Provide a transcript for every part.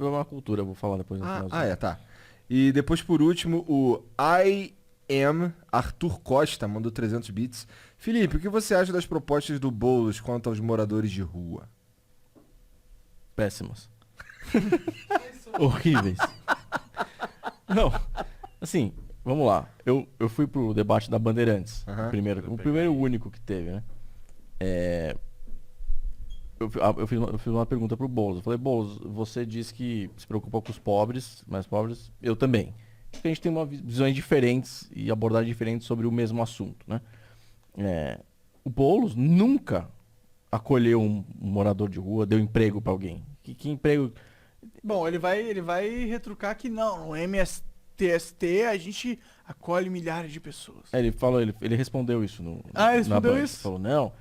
uma cultura, eu vou falar depois no finalzinho. Tá. E depois, por último, o I am Arthur Costa mandou 300 bits. Felipe, o que você acha das propostas do Boulos quanto aos moradores de rua? Péssimas. Horríveis. Não, assim, vamos lá. Eu fui pro debate da Bandeirantes, o primeiro e único que teve, né? Eu fiz uma pergunta pro Boulos. Eu falei, Boulos, você disse que se preocupa com os pobres, mais pobres, eu também. Porque a gente tem visões diferentes e abordagens diferentes sobre o mesmo assunto, né? O Boulos nunca acolheu um morador de rua, deu emprego para alguém. Que emprego... Bom, ele vai retrucar que não, no MSTST a gente acolhe milhares de pessoas. Ele respondeu isso ele respondeu Band. isso? Ele falou, não,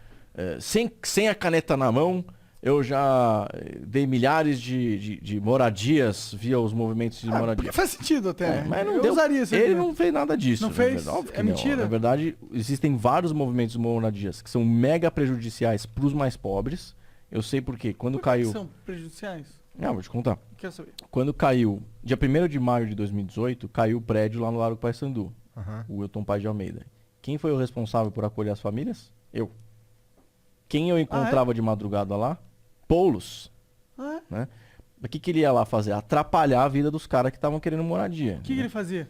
sem a caneta na mão, eu já dei milhares de moradias via os movimentos de moradia. Porque faz sentido até, né? Mas não eu deu, usaria isso. ele não fez nada disso. Não fez? Óbvio que É não. mentira? Na verdade, existem vários movimentos de moradias que são mega prejudiciais para os mais pobres. Eu sei por quê. Quando Por que caiu... que são prejudiciais? Não, vou te contar. Quero saber. Quando caiu, dia 1º de maio de 2018, caiu o prédio lá no Largo Paissandu, o Wilton Paz de Almeida. Quem foi o responsável por acolher as famílias? Eu. Quem eu encontrava de madrugada lá? Boulos. Né? O que ele ia lá fazer? Atrapalhar a vida dos caras que estavam querendo moradia. O que ele fazia?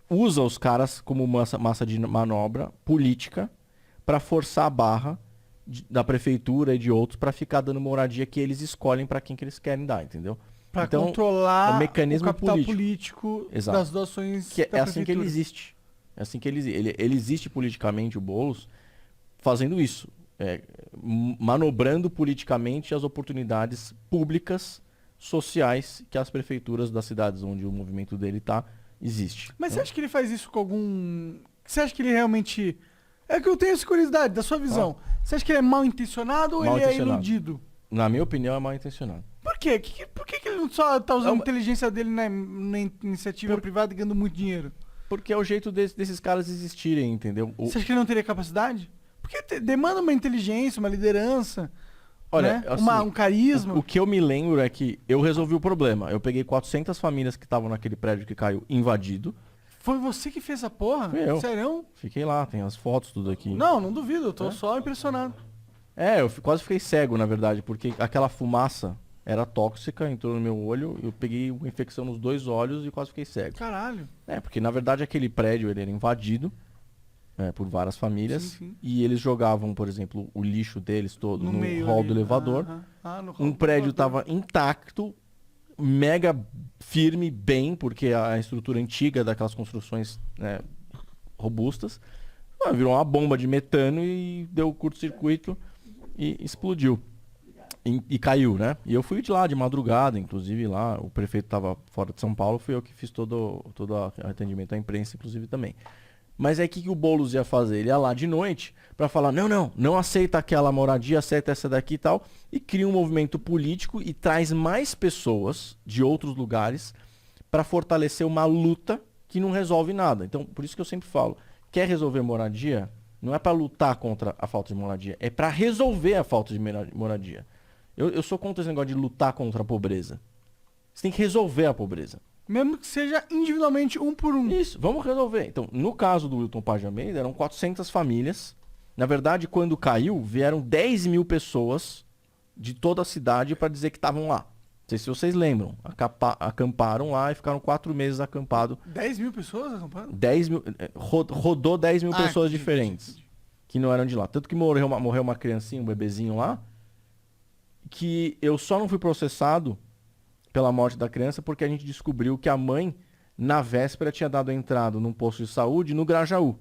Usa os caras como massa de manobra política para forçar a barra da prefeitura e de outros para ficar dando moradia que eles escolhem para quem que eles querem dar, entendeu? Para Então, controlar o mecanismo capital político Exato. das doações que da é assim que ele prefeitura. existe. É assim que ele existe politicamente, o Boulos, fazendo isso. Manobrando politicamente as oportunidades públicas, sociais, que as prefeituras das cidades onde o movimento dele está, existe. Mas você acha que ele faz isso com algum... Você acha que ele realmente... É que eu tenho essa curiosidade, da sua visão. Você acha que ele é mal intencionado ou ele é iludido? Na minha opinião, é mal intencionado. Por quê? Por que ele não só tá usando a inteligência dele na iniciativa privada e ganhando muito dinheiro? Porque é o jeito desses caras existirem, entendeu? Você acha que ele não teria capacidade? Porque demanda uma inteligência, uma liderança, olha, né? assim, um carisma. O que eu me lembro é que eu resolvi o problema. Eu peguei 400 famílias que estavam naquele prédio que caiu invadido. Foi você que fez a porra? Fui eu. Sério? Fiquei lá, tem as fotos, tudo aqui. Não duvido, eu tô só impressionado. Eu quase fiquei cego, na verdade, porque aquela fumaça era tóxica, entrou no meu olho, eu peguei uma infecção nos 2 olhos e quase fiquei cego. Caralho. Porque na verdade aquele prédio ele era invadido por várias famílias, sim. E eles jogavam, por exemplo, o lixo deles todo no hall ali. do elevador. No hall Um do prédio elevador. estava intacto, mega firme, bem, porque a estrutura antiga daquelas construções robustas virou uma bomba de metano e deu curto-circuito e explodiu. E caiu, né? E eu fui de lá de madrugada, inclusive lá, o prefeito estava fora de São Paulo, fui eu que fiz todo o atendimento à imprensa, inclusive também. Mas aí o que o Boulos ia fazer? Ele ia lá de noite para falar, não aceita aquela moradia, aceita essa daqui e tal, e cria um movimento político e traz mais pessoas de outros lugares para fortalecer uma luta que não resolve nada. Então, por isso que eu sempre falo, quer resolver moradia? Não é para lutar contra a falta de moradia, é para resolver a falta de moradia. Eu sou contra esse negócio de lutar contra a pobreza. Você tem que resolver a pobreza. Mesmo que seja individualmente, um por um. Isso, vamos resolver. Então, no caso do Wilton Paz de Almeida, eram 400 famílias. Na verdade, quando caiu, vieram 10 mil pessoas de toda a cidade para dizer que estavam lá. Não sei se vocês lembram. Acamparam lá e ficaram 4 meses acampados. 10 mil pessoas acamparam? 10 mil, rodou 10 mil pessoas entendi, diferentes. entendi. Que não eram de lá. Tanto que morreu uma criancinha, um bebezinho lá, que eu só não fui processado pela morte da criança porque a gente descobriu que a mãe, na véspera, tinha dado entrada num posto de saúde no Grajaú.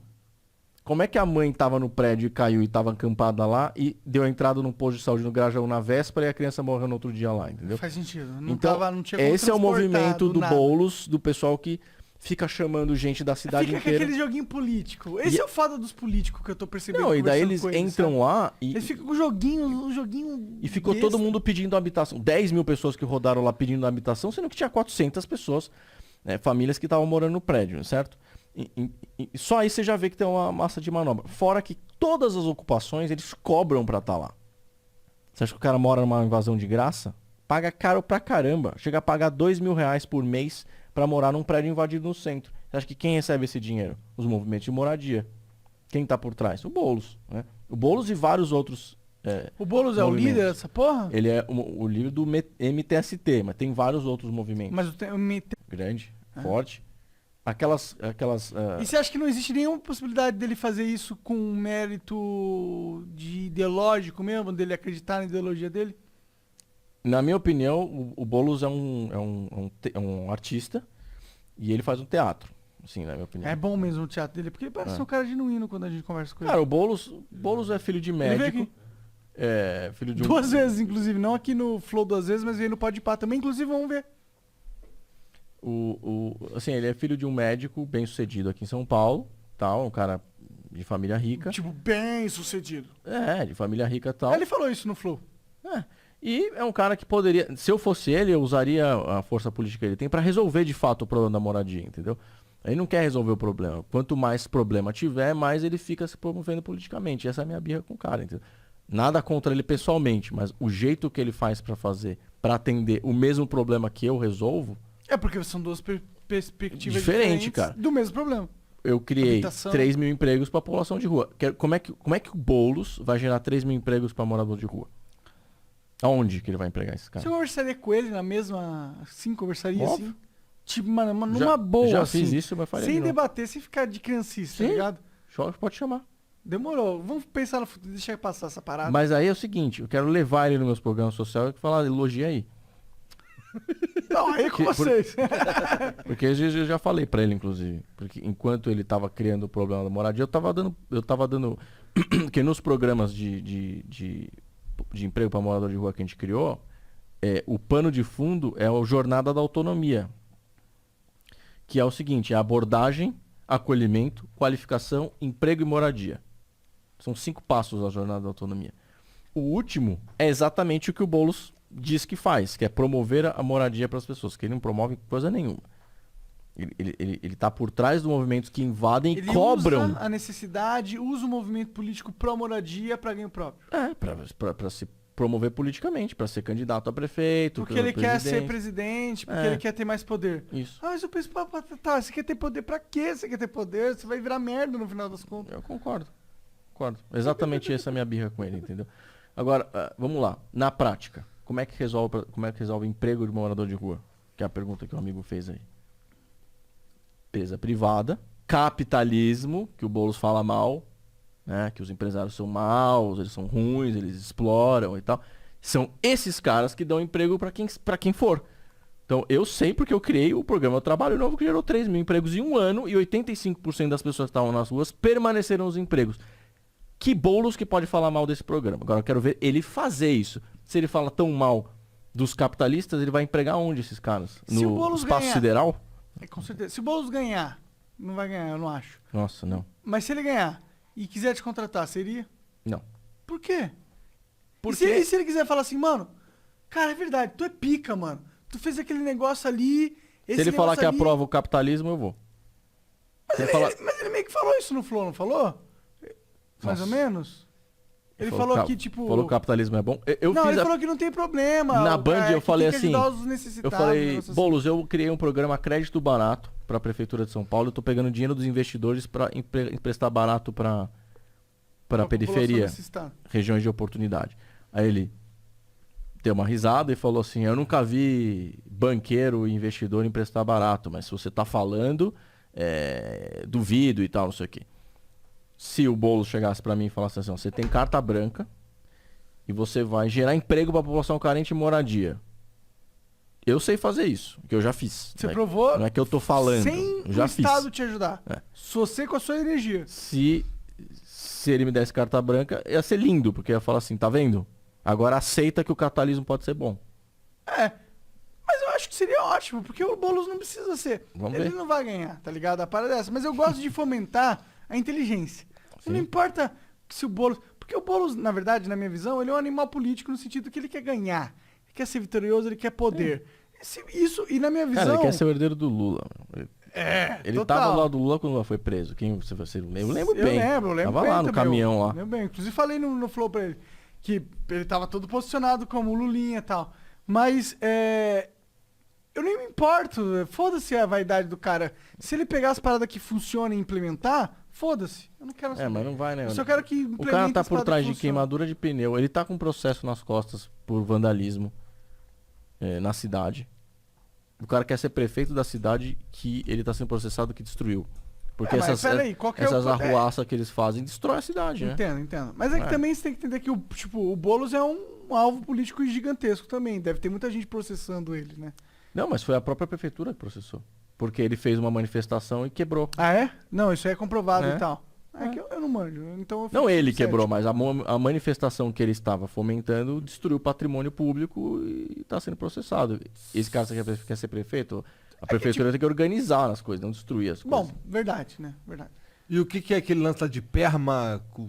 Como é que a mãe estava no prédio e caiu e estava acampada lá e deu entrada num posto de saúde no Grajaú na véspera e a criança morreu no outro dia lá, entendeu? Faz sentido. Então, Não tinha como esse é o movimento do nada. Boulos, do pessoal que fica chamando gente da cidade Fica inteira. com aquele joguinho político. Esse é o foda dos políticos que eu tô percebendo. Não, e daí conversando eles com entram sabe? lá e... Eles ficam com o joguinho E ficou besta. todo mundo pedindo habitação. 10 mil pessoas que rodaram lá pedindo habitação, sendo que tinha 400 pessoas, famílias que estavam morando no prédio, certo? E só aí você já vê que tem uma massa de manobra. Fora que todas as ocupações, eles cobram pra estar lá. Você acha que o cara mora numa invasão de graça? paga caro pra caramba. Chega a pagar R$2.000 por mês pra morar num prédio invadido no centro. Você acha que quem recebe esse dinheiro? Os movimentos de moradia. Quem tá por trás? O Boulos, né? O Boulos e vários outros O Boulos é o movimentos. líder dessa porra? Ele é o líder do MTST, mas tem vários outros movimentos. Mas Grande, forte. Aquelas E você acha que não existe nenhuma possibilidade dele fazer isso com mérito ideológico mesmo, dele acreditar na ideologia dele? Na minha opinião, o Boulos é um artista e ele faz um teatro, assim, na minha opinião. É bom mesmo o teatro dele, porque ele parece ser um cara genuíno quando a gente conversa com ele. Cara, o Boulos é filho de Ele veio médico. aqui É filho de um... 2 vezes, inclusive. Não aqui no Flow 2 vezes, mas veio no Podpah também. Inclusive, vamos ver. Assim, ele é filho de um médico bem sucedido aqui em São Paulo, tal, um cara de família rica. Tipo, bem sucedido. De família rica e tal. Ele falou isso no Flow. E é um cara que poderia, se eu fosse ele, eu usaria a força política que ele tem pra resolver de fato o problema da moradia, entendeu? Ele não quer resolver o problema. Quanto mais problema tiver, mais ele fica se promovendo politicamente. Essa é a minha birra com o cara, entendeu? Nada contra ele pessoalmente, mas o jeito que ele faz pra fazer, pra atender o mesmo problema que eu resolvo... É porque são duas perspectivas Diferente, diferentes cara. do mesmo problema. Eu criei Habitação. 3 mil empregos pra população de rua. Como é que o Boulos vai gerar 3 mil empregos pra morador de rua? Aonde que ele vai empregar esse cara? Você conversaria com ele na mesma... Assim, conversaria Óbvio. assim? Tipo, mano, numa Já- boa, já assim. fiz isso, mas faria sem de novo. debater, sem ficar de criancista, tá Sim. ligado? Pode chamar. Demorou. Vamos pensar no futuro. Deixa eu passar essa parada. Mas aí é o seguinte, eu quero levar ele nos meus programas sociais e falar, elogia aí. Não, aí é com vocês. Porque eu já falei pra ele, inclusive. Porque enquanto ele tava criando o problema da moradia, eu tava dando que nos programas de emprego para morador de rua que a gente criou, o pano de fundo é a jornada da autonomia. Que é o seguinte, é abordagem, acolhimento, qualificação, emprego e moradia. São 5 passos da jornada da autonomia. O último é exatamente o que o Boulos diz que faz, que é promover a moradia para as pessoas, que ele não promove coisa nenhuma. Ele tá por trás dos movimentos que invadem e Ele cobram. usa a necessidade, usa o movimento político pró-moradia pra ganho próprio. Pra se promover politicamente, para ser candidato a prefeito. Porque ele quer ser presidente. presidente, porque É. ele quer ter mais poder. Isso. Ah, mas eu penso, tá, você quer ter poder pra quê? Você quer ter poder? Você vai virar merda no final das contas. Eu concordo. Exatamente essa é a minha birra com ele, entendeu? Agora, vamos lá. Na prática, como é que resolve emprego de morador de rua? Que é a pergunta que o amigo fez aí. Empresa privada, capitalismo, que o Boulos fala mal, né? Que os empresários são maus, eles são ruins, eles exploram e tal. São esses caras que dão emprego para quem for. Então, eu sei porque eu criei o programa Trabalho Novo, que gerou 3 mil empregos em um ano e 85% das pessoas que estavam nas ruas permaneceram nos empregos. Que Boulos que pode falar mal desse programa? Agora eu quero ver ele fazer isso. Se ele fala tão mal dos capitalistas, ele vai empregar onde esses caras? Se o No Boulos espaço ganhar- sideral? Com certeza. Se o Boulos ganhar, não vai ganhar, eu não acho. Nossa, não. Mas se ele ganhar e quiser te contratar, seria? Não. Por quê? Porque- E se ele quiser falar assim, mano, cara, é verdade, tu é pica, mano. Tu fez aquele negócio ali. Se ele falar que aprova o capitalismo, eu vou. Mas Se ele, ele falar- mas ele meio que falou isso no Flow, não falou? Mais ou Nossa. menos? Ele falou que, tipo... Falou que o capitalismo é bom. Eu não, fiz ele a- falou que não tem problema. Na o Band cara eu que falei tem que assim, ajudar os eu necessitados, falei, um negócio assim. Boulos, eu criei um programa crédito barato para a Prefeitura de São Paulo. Eu tô pegando dinheiro dos investidores para emprestar barato para Pra periferia, população necessitada. regiões de oportunidade. Aí ele deu uma risada e falou assim, eu nunca vi banqueiro e investidor emprestar barato, mas se você tá falando, duvido e tal, não sei o quê. Se o Boulos chegasse para mim e falasse assim, ó, você tem carta branca e você vai gerar emprego para a população carente e moradia. Eu sei fazer isso, que eu já fiz. Você Não é- provou Não é que eu tô falando, sem eu já o fiz. Estado te ajudar. É. Só você com a sua energia. Se ele me desse carta branca, ia ser lindo, porque ia falar assim, tá vendo? Agora aceita que o capitalismo pode ser bom. É. Mas eu acho que seria ótimo, porque o Boulos não precisa ser. Vamos Ele ver. não vai ganhar, tá ligado? A parada é essa. Mas eu gosto de fomentar a inteligência. Sim. Não importa se o Boulos... Porque o Boulos, na verdade, na minha visão, ele é um animal político no sentido que ele quer ganhar. Ele quer ser vitorioso, ele quer poder. Isso, e na minha visão... Cara, ele quer ser o herdeiro do Lula. Ele total. tava lá do Lula quando foi preso. Quem você lembra? Eu lembro bem. Eu lembro Tava bem lá no também, caminhão lá. Lembro bem. Inclusive falei no Flow pra ele que ele tava todo posicionado como o Lulinha e tal. Mas eu nem me importo. Foda-se a vaidade do cara. Se ele pegar as paradas que funcionam e implementar, foda-se. Eu não quero saber. Mas não vai, né? Eu só quero que O implemente cara tá as por paradas trás que de funcionam. queimadura de pneu. Ele tá com um processo nas costas por vandalismo na cidade. O cara quer ser prefeito da cidade que ele tá sendo processado que destruiu. Porque Mas essas, peraí, qual que é essas o... arruaças que eles fazem destrói a cidade, né? Entendo. Mas é que também você tem que entender que o Boulos é um alvo político gigantesco também. Deve ter muita gente processando ele, né? Não, mas foi a própria prefeitura que processou. Porque ele fez uma manifestação e quebrou. Ah, é? Não, isso aí é comprovado É. e tal. É que eu não manjo. Então eu Não fico ele cético. quebrou, mas a manifestação que ele estava fomentando destruiu o patrimônio público e está sendo processado. Esse cara quer ser prefeito? A prefeitura tem que organizar as coisas, não destruir as coisas. Bom, verdade, né? Verdade. E o que é aquele lance lá de permacultura?